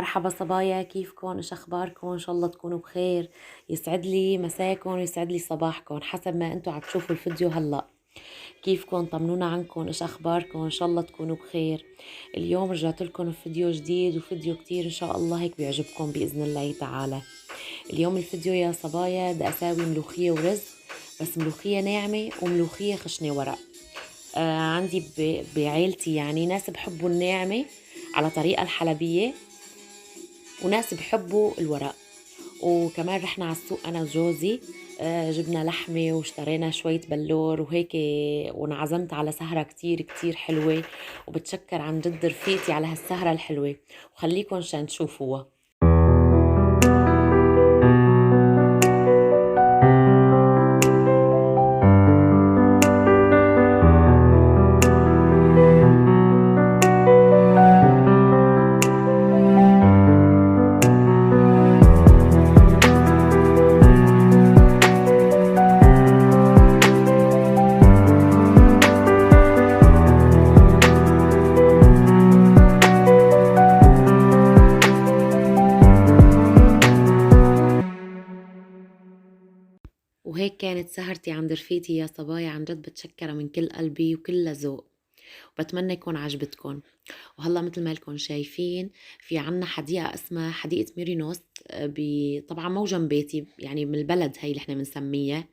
مرحبا صبايا، كيفكن؟ ايش اخباركم؟ ان شاء الله تكونوا بخير. يسعد لي مساكم ويسعد لي صباحكم حسب ما انتم عم تشوفوا الفيديو هلا. كيفكن؟ طمنونا عنكم، ايش اخباركم؟ ان شاء الله تكونوا بخير. اليوم رجعت لكم بفيديو جديد وفيديو كتير ان شاء الله هيك بيعجبكم باذن الله تعالى. اليوم الفيديو يا صبايا بدي اساوي ملوخية ورز، بس ملوخية ناعمة وملوخية خشنة ورق. عندي بعيلتي يعني ناس بحبوا الناعمة على طريقة الحلبية، وناس بحبوا الورق. وكمان رحنا على السوق انا وجوزي، جبنا لحمة واشترينا شوية بلور وهيك، وانعزمت على سهرة كتير كتير حلوة، وبتشكر عن جد رفيقتي على هالسهرة الحلوة، وخليكن شان تشوفوها. وهيك كانت سهرتي عند رفيقتي يا صبايا، عن جد بتشكرها من كل قلبي وكل ذوق، وبتمنى يكون عجبتكم. وهلا مثل ما لكم شايفين في عنا حديقة اسمها حديقة ميرينوس، طبعا مو جنب بيتي، يعني من البلد هي اللي احنا بنسميها.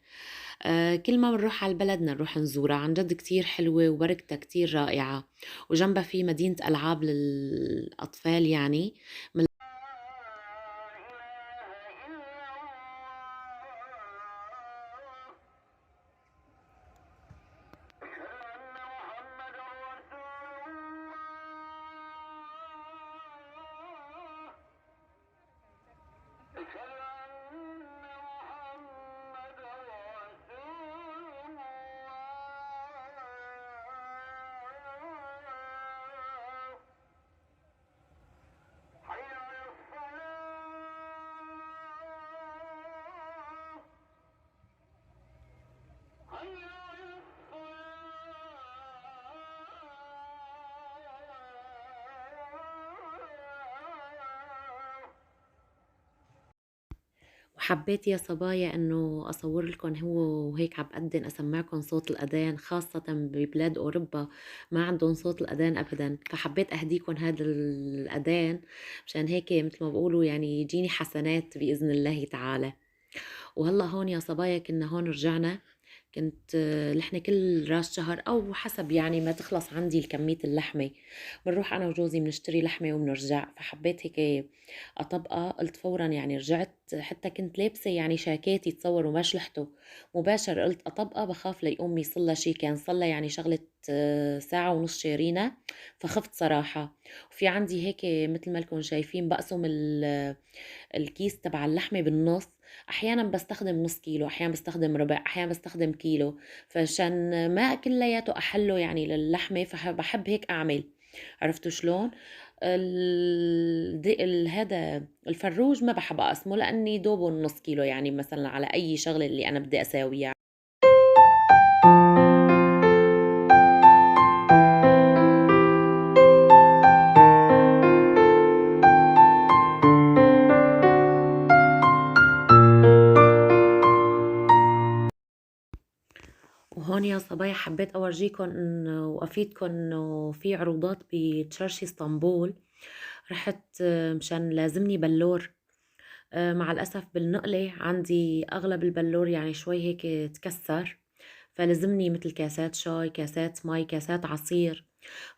كل ما بنروح على البلد نروح نزورها، عن جد كتير حلوة وبركتها كتير رائعة. وجنبها في مدينة ألعاب للأطفال يعني. وحبيت يا صبايا انه اصور لكم هو وهيك عم بقدم اسمعكم صوت الاذان، خاصة ببلاد اوروبا ما عندهم صوت الاذان ابدا، فحبيت اهديكم هذا الاذان مشان هيك مثل ما بقولوا يعني يجيني حسنات باذن الله تعالى. وهلا هون يا صبايا كنا هون رجعنا. كنت نحن كل راس شهر او حسب يعني ما تخلص عندي كمية اللحمة بنروح انا وجوزي بنشتري لحمة وبنرجع، فحبيت هيك اطبقها. قلت فورا يعني رجعت، حتى كنت لابسة يعني شاكيتي تصوروا ما شلحته مباشر، قلت اطبقها بخاف ليقوم يصلى شي، كان صلى يعني شغلة ساعة ونص شيرينة، فخفت صراحة. وفي عندي هيك مثل ما لكم شايفين بقسم الكيس تبع اللحمة بالنص، احيانا بستخدم نص كيلو، احيانا بستخدم ربع، احيانا بستخدم كيلو، فعشان ما كلياته احله يعني للحمه، فبحب هيك اعمل. عرفتوا شلون؟ هذا الفروج ما بحب اقسمه لاني دوبه نص كيلو، يعني مثلا على اي شغله اللي انا بدي اساويها. وهون يا صبايا حبيت اورجيكم انه وافيدكم انه في عروضات بتشرشي اسطنبول. رحت مشان لازمني بلور. مع الأسف بالنقلة عندي أغلب البلور يعني شوي هيك تكسر، فلزمني مثل كاسات شاي، كاسات مي، كاسات عصير.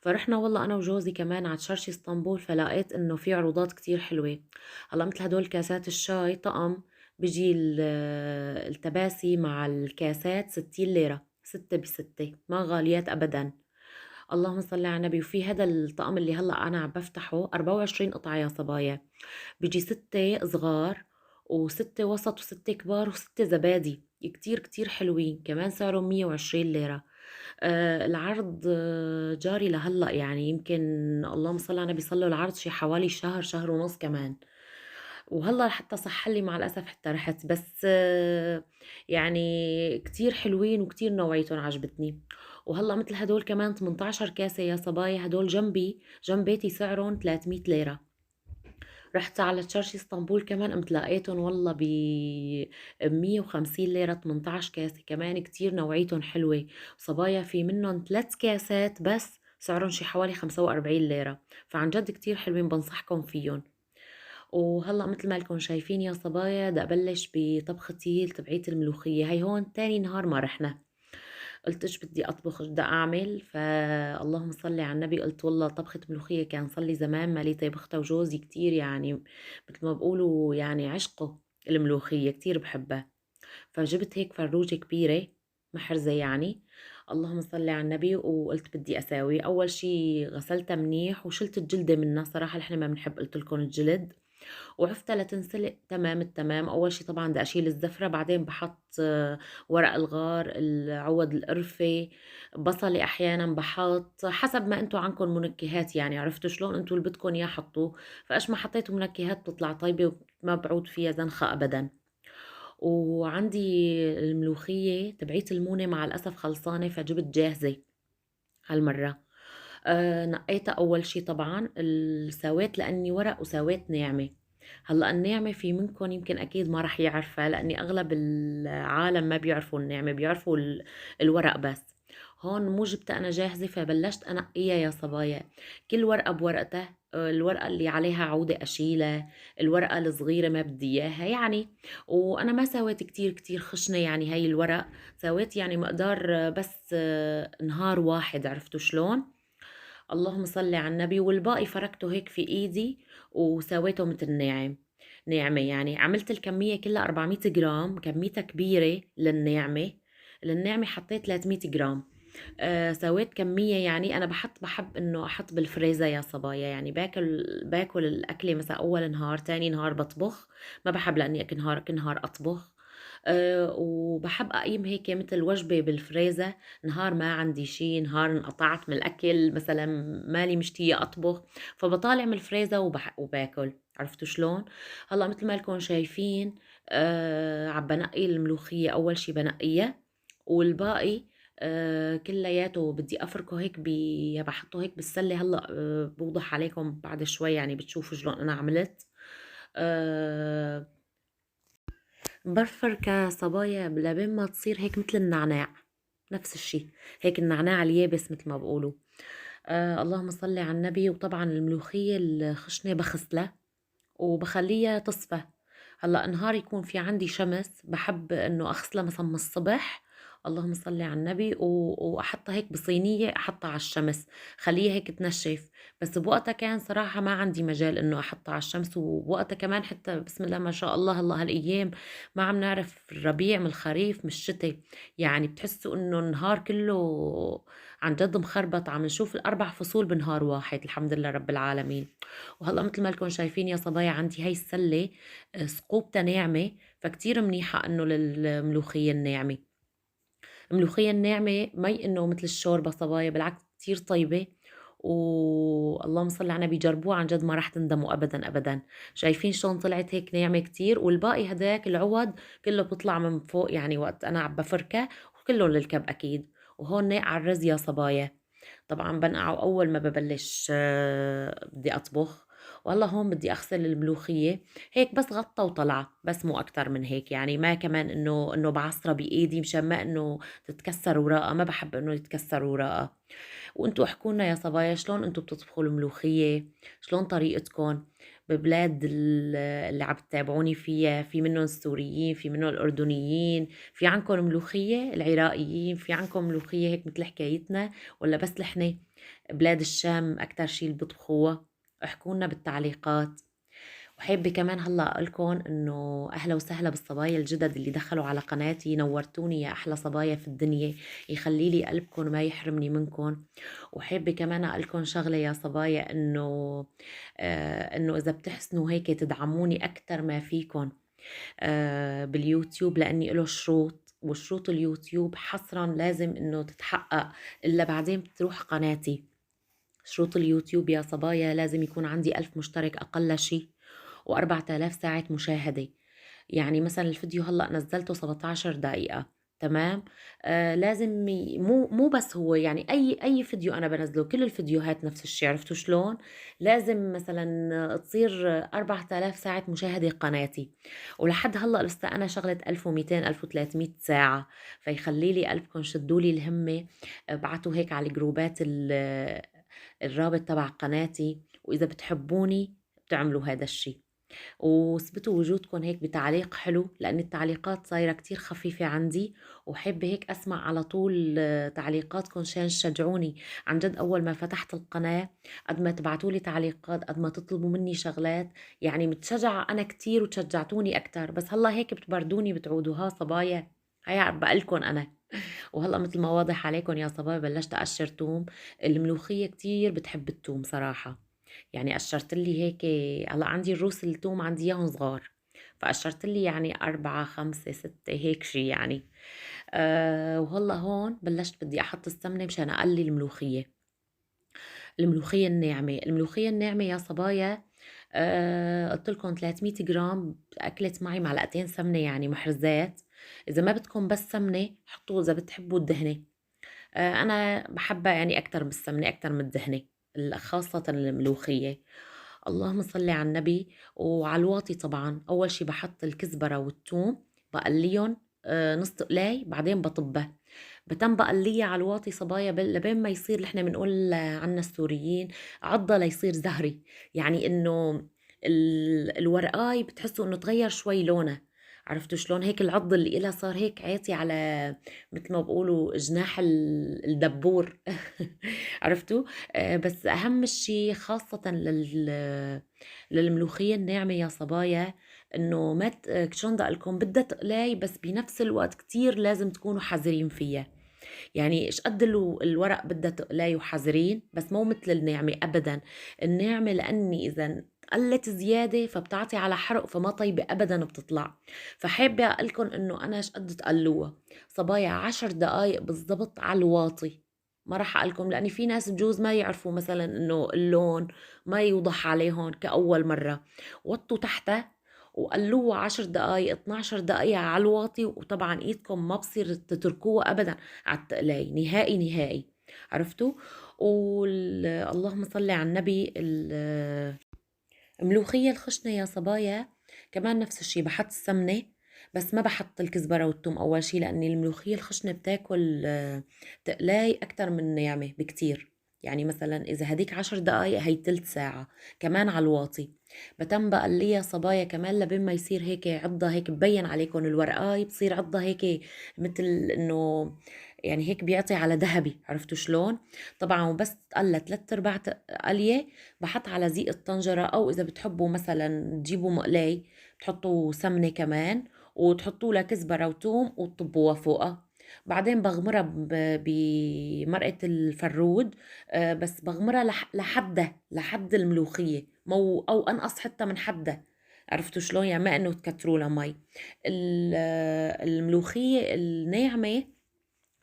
فرحنا والله أنا وجوزي كمان على شرشي اسطنبول، فلقيت إنه في عروضات كتير حلوة. هلا مثل هدول كاسات الشاي طقم بيجي التباسي مع الكاسات 60 ليرة، 6 ب6، ما غاليات أبدا. اللهم صل على النبي. وفي هذا الطقم اللي هلا أنا عم بفتحه 24 قطعة يا صبايا، بيجي 6 صغار وستة وسط وستة كبار وستة زبادي، كتير كتير حلوين، كمان سعرهم 120 ليرة. العرض جاري لهلأ، يعني يمكن اللهم صل على النبي صلوا العرض شي حوالي شهر، شهر ونص كمان. وهلا حتى صح لي مع الأسف حتى رحت، بس يعني كتير حلوين وكتير نوعيتهم عجبتني. وهلا مثل هدول كمان 18 كاسة يا صبايا، هدول جنبي جنب بيتي سعرهم 300 ليرة. رحت على تشرشي اسطنبول كمان قمت لقيتهم والله ب 150 ليرة 18 كاسة، كمان كتير نوعيتهم حلوة. صبايا في منهم 3 كاسات بس سعرهم شي حوالي 45 ليرة، فعن جد كتير حلوين، بنصحكم فيهم. وهلا مثل ما لكم شايفين يا صبايا بدي ابلش بطبختي تبعيت الملوخية. هي هون تاني نهار ما رحنا، قلت ايش بدي اطبخ، ايش بدي اعمل، فاللهم صلي على النبي قلت والله طبخة ملوخية كان صار لي زمان مالي طبختها، وجوزي كتير يعني مثل ما بقولوا يعني عشقه الملوخية كتير بحبها. فجبت هيك فروجة كبيرة محرزة يعني، اللهم صل على النبي، وقلت بدي اساوي. اول شي غسلتها منيح وشلت الجلدة منها، صراحة نحن ما بنحب قلت لكم الجلد، وعفتها لتنسلق تمام التمام. اول شي طبعا بدي اشيل الزفرة، بعدين بحط ورق الغار، العود القرفة، بصلة احيانا بحط حسب ما انتو عندكم منكهات، يعني عرفتوا شلون انتو اللي بدكم اياه حطوه. فايش ما حطيتوا منكهات بتطلع طيبة وما بعود فيها زنخة ابدا. وعندي الملوخية تبعيت المونة مع الأسف خلصانة، فجبت جاهزة هالمرة. نقيتها أول شي طبعا سويت لأني ورق وسويت ناعمة. هلا الناعمة في منكم يمكن أكيد ما رح يعرفها، لأني أغلب العالم ما بيعرفوا الناعمة، بيعرفوا الورق بس. هون مو جبتها أنا جاهزة، فبلشت أنقيها يا صبايا، كل ورقة بورقتها. الورقة اللي عليها عودة أشيلها، الورقة الصغيرة ما بدي إياها يعني. وأنا ما سويت كتير كتير خشنة يعني هاي الورق، سويت يعني مقدار بس نهار واحد، عرفتوا شلون؟ اللهم صل على النبي. والباقي فركته هيك في ايدي وسويته مثل ناعم، ناعمة يعني. عملت الكمية كلها 400 جرام، كميتها كبيرة للناعمة. للناعمة حطيت 300 جرام. سويت كمية يعني. أنا بحب إنه أحط بالفريزر يا صبايا، يعني باكل الأكلة مثلا أول نهار، تاني نهار بطبخ. ما بحب لأني كل نهار أطبخ. وبحب أقيم هيك مثل وجبة بالفريزر، نهار ما عندي شي، نهار انقطعت من الأكل مثلا، مالي مشتية أطبخ، فبطالع من الفريزر وباكل، عرفتوا شلون؟ هلا مثل ما لكم شايفين عم بنقي الملوخية، أول شي بنقيها، والباقي كلياته بدي افركه هيك بحطه هيك بالسله. هلا بوضح عليكم بعد شوي يعني بتشوفوا شلون انا عملت. أه بفركه صبايا لبين ما تصير هيك مثل النعناع، نفس الشي، هيك النعناع اليابس مثل ما بقولوا. اللهم صل على النبي. وطبعا الملوخيه الخشنه بغسلها وبخليها تصفى. هلا نهار يكون في عندي شمس بحب انه اغسلها مثلا من الصبح، اللهم صل على النبي، واحطها هيك بصينيه احطها على الشمس، خليها هيك تنشف. بس بوقتها كان صراحه ما عندي مجال انه احطها على الشمس، وبوقتها كمان حتى بسم الله ما شاء الله هلا هالايام ما عم نعرف الربيع من الخريف من الشتاء، يعني بتحسوا انه النهار كله عن جد مخربط، عم نشوف الاربع فصول بنهار واحد، الحمد لله رب العالمين. وهلا مثل ما لكم شايفين يا صبايا عندي هاي السله ثقوبتها ناعمه، فكتير منيحه انه للملوخيه الناعمه. الملوخيه الناعمه مي انه مثل الشوربه صبايا، بالعكس كتير طيبه. واللهم صل على النبي، جربوها عن جد ما راح تندموا ابدا ابدا. شايفين شلون طلعت هيك ناعمه كتير، والباقي هداك العود كله بيطلع من فوق يعني وقت انا عم بفركه، وكله للكب اكيد. وهون ناقع على الرز يا صبايا، طبعا بنقعه اول ما ببلش بدي اطبخ. والله هون بدي اغسل الملوخيه هيك بس غطى وطلع، بس مو اكتر من هيك يعني، ما كمان انه بعصرها بايدي مشان ما انه تتكسر وراقها، ما بحب انه يتكسر وراقها. وانتوا احكوا لنا يا صبايا شلون انتوا بتطبخوا الملوخيه، شلون طريقتكم ببلاد اللي عم تتابعوني فيها، في منهم السوريين، في منهم الاردنيين، في عندكم ملوخيه العراقيين، في عندكم ملوخيه هيك مثل حكايتنا، ولا بس لحنا بلاد الشام أكتر شي اللي بيطبخوها؟ احكوا لنا بالتعليقات. وحابة كمان هلا أقولكم إنه أهلا وسهلا بالصبايا الجدد اللي دخلوا على قناتي، نورتوني يا أحلى صبايا في الدنيا، يخلي لي قلبكم وما يحرمني منكم. وحابة كمان أقولكم شغلة يا صبايا، إنه إذا بتحسنوا هيك تدعموني أكتر ما فيكم باليوتيوب، لأني له شروط، وشروط اليوتيوب حصرا لازم إنه تتحقق، إلا بعدين بتروح قناتي. شروط اليوتيوب يا صبايا لازم يكون عندي 1000 مشترك أقل شي، و4000 ساعة مشاهدة. يعني مثلا الفيديو هلأ نزلته 17 دقيقة، تمام. لازم مو بس هو، يعني أي فيديو أنا بانزّله، كل الفيديوهات نفس الشي، عرفتوا شلون؟ لازم مثلًا تصير 4000 ساعة مشاهدة قناتي، ولحد هلأ لسه أنا شغلة 1200 1300 ساعة، فيخلّي لي قلبكم شدّوا لي الهمة، ابعتوا هيك على الجروبات الرابط تبع قناتي، وإذا بتحبوني بتعملوا هيدا الشي. واثبتوا وجودكم هيك بتعليق حلو، لأن التعليقات صايرة كتير خفيفة عندي، وحابة هيك أسمع على طول تعليقاتكم شان تشجعوني. عن جد أول ما فتحت القناة قد ما تبعتولي تعليقات قد ما تطلبوا مني شغلات، يعني متشجعة أنا كتير وتشجعتوني أكتر، بس هلا هيك بتبردوني بتعودوا ها صبايا. هيا بقلكن أنا. وهلا مثل ما واضح عليكم يا صبايا بلشت أقشر توم. الملوخية كتير بتحب التوم صراحة، يعني قشرت لي هيك. هلا عندي الروس التوم عندي اياهم صغار، فقشرت لي يعني 4 5 6 هيك شي يعني. وهلا هون بلشت بدي أحط السمنة مشان أقلي الملوخية. الملوخية الناعمة، الملوخية الناعمة يا صبايا، قلت لكم 300 جرام أكلت معي معلقتين سمنة يعني محرزات. إذا ما بدكم بس سمنة حطوا إذا بتحبوا الدهنة. أنا بحبها يعني أكتر من السمنة أكتر من الدهنة، خاصة الملوخية. اللهم صل على النبي. وعلى الواطي طبعا أول شي بحط الكزبرة والثوم، بقليهم نص قلاي بعدين بطبها. بتم بقليه على الواطي صبايا لبين ما يصير اللي احنا بنقول عنا السوريين عضة ليصير زهري، يعني انه الورقاي بتحسوا انه تغير شوي لونه. عرفتوا شلون؟ هيك العض اللي إلها صار هيك عيطي على مثل ما بقولوا جناح الدبور. عرفتوا؟ بس أهم شيء خاصة للملوخية الناعمة يا صبايا، إنه ما شلون بدي أقلكم بدها تقلاي بس بنفس الوقت كتير لازم تكونوا حذرين فيها. يعني ايش قد الورق بدها تقلاي وحذرين، بس مو مثل الناعمة أبدا. الناعمة لأني إذا قلت زيادة فبتعطي على حرق فما طيبة أبدا بتطلع. فحابة أقلكم إنه أنا ايش قد تقلوها صبايا 10 دقايق بالضبط على الواطي. ما راح أقلكم لأن في ناس بجوز ما يعرفوا مثلا إنه اللون ما يوضح عليهم كأول مرة. وطوا تحتها وقلوها 10 دقايق 12 دقيقة على الواطي، وطبعا ايدكم ما بصير تتركوها ابدا على التقلاي نهائي نهائي. عرفتوا؟ اللهم صل على النبي. الملوخية الخشنة يا صبايا كمان نفس الشي بحط السمنة، بس ما بحط الكزبرة والثوم أول شي لأن الملوخية الخشنة بتاكل تقلاي أكتر من الناعمة بكتير. يعني مثلا إذا هديك 10 دقايق هي تلت ساعة كمان على الواطي. بتم بقليها صبايا كمان لبين ما يصير هيك عضة هيك ببين عليكم الورقاي بصير عضة هيك مثل إنه يعني هيك بيعطي على ذهبي. عرفتوا شلون؟ طبعا وبس تقلى 3/4 قلية بحط على زيق الطنجرة، أو إذا بتحبوا مثلا تجيبوا مقلاي بتحطوا سمنة كمان وتحطوا لها كزبرة وتوم وتطبوها فوقها. بعدين بغمرها بمرقة الفرود. بس بغمرها لحد الملوخية مو أو أنقص حتى من حدها. عرفتوا شلون؟ يعني ما إنه تكتروا لها مي. الملوخية الناعمة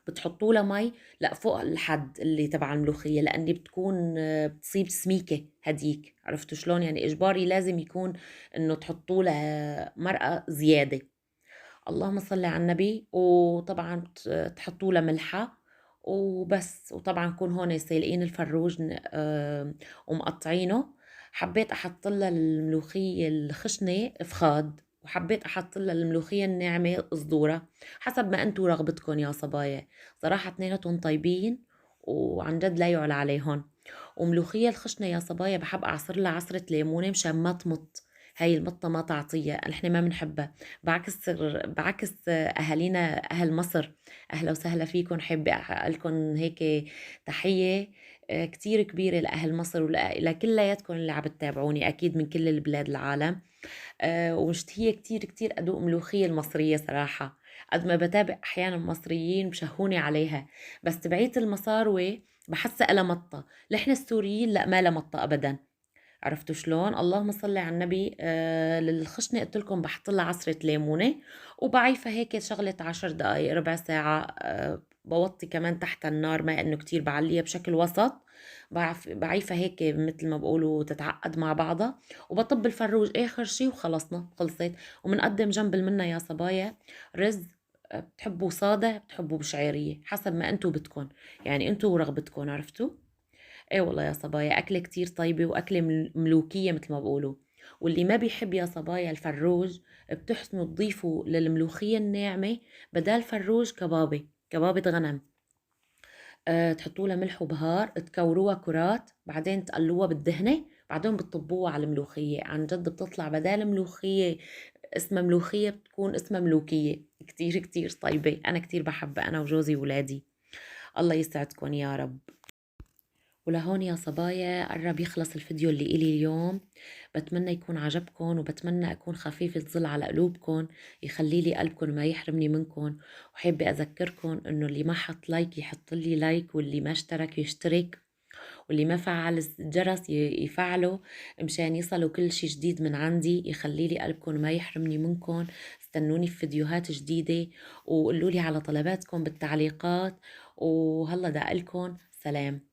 بتحطوا لها مي لا فوق الحد اللي تبع الملوخيه لاني بتكون بتصيب سميكه هديك. عرفتوا شلون؟ يعني اجباري لازم يكون انه تحطوا لها مرقه زياده. اللهم صل على النبي. وطبعا تحطوا لها ملحه وبس. وطبعا كون هون سالقين الفروج ومقطعينه. حبيت احط لها الملوخيه الخشنه فخاد، وحبيت احط لها الملوخيه الناعمه صدوره، حسب ما انتو رغبتكم يا صبايا. صراحه اثنيناتهم طيبين وعن جد لا يعلى عليهم. وملوخيه الخشنه يا صبايا بحب اعصر لها عصره ليمونه مشان ما تمط. هاي المطة ما تعطيها نحن ما بنحبها. بعكس أهالينا أهل مصر. أهلا وسهلا فيكم، حابة أقلكم هيك تحية كتير كبيرة لأهل مصر ولكلياتكم اللي عم تتابعوني أكيد من كل البلاد العالم. ومشتهية كتير كتير أدوق ملوخية المصرية صراحة. قد ما بتابع أحيانا مصريين بشهوني عليها، بس تبعيت المصاروي بحسها إلها مطة. نحن السوريين لا ما لها مطة أبدا. عرفتوا شلون؟ اللهم صل على النبي. للخشنة قلت لكم بحط لها عصرة ليمونة وبعيفها هيك شغلة 10 دقايق ربع ساعة. بوطي كمان تحت النار ما انه كتير بعليها بشكل وسط. بعيفها هيك مثل ما بقولوا تتعقد مع بعضها. وبطب الفروج اخر شي وخلصنا خلصت. ومنقدم جنب المنة يا صبايا رز بتحبوا صادة بتحبوا بشعيرية، حسب ما انتو بدكن، يعني انتو ورغبتكن، عرفتوا؟ ايه والله يا صبايا، أكلة كتير طيبة وأكلة ملوكية مثل ما بقولوا. واللي ما بيحب يا صبايا الفروج، بتحسنوا تضيفوا للملوخية الناعمة بدال فروج كبابة غنم. تحطوا لها ملح وبهار، تكوروها كرات، بعدين تقلوها بالدهنة، بعدين بتطبوها على الملوخية. عن جد بتطلع بدال ملوخية اسمها ملوخية، بتكون اسمها ملوكية. كتير كتير طيبة، أنا كتير بحبها أنا وجوزي وولادي. الله يسعدكم يا رب. ولهون يا صبايا قرب يخلص الفيديو اللي إلي اليوم. بتمنى يكون عجبكم، وبتمنى أكون خفيفة ظل على قلوبكم، يخلي لي قلبكم ما يحرمني منكم. وحابة أذكركم إنه اللي ما حط لايك يحط لي لايك، واللي ما اشترك يشترك، واللي ما فعل الجرس يفعله، مشان يصلوا كل شي جديد من عندي. يخلي لي قلبكم ما يحرمني منكم. استنوني في فيديوهات جديدة، وقولوا لي على طلباتكم بالتعليقات. وهلا دقلكم سلام.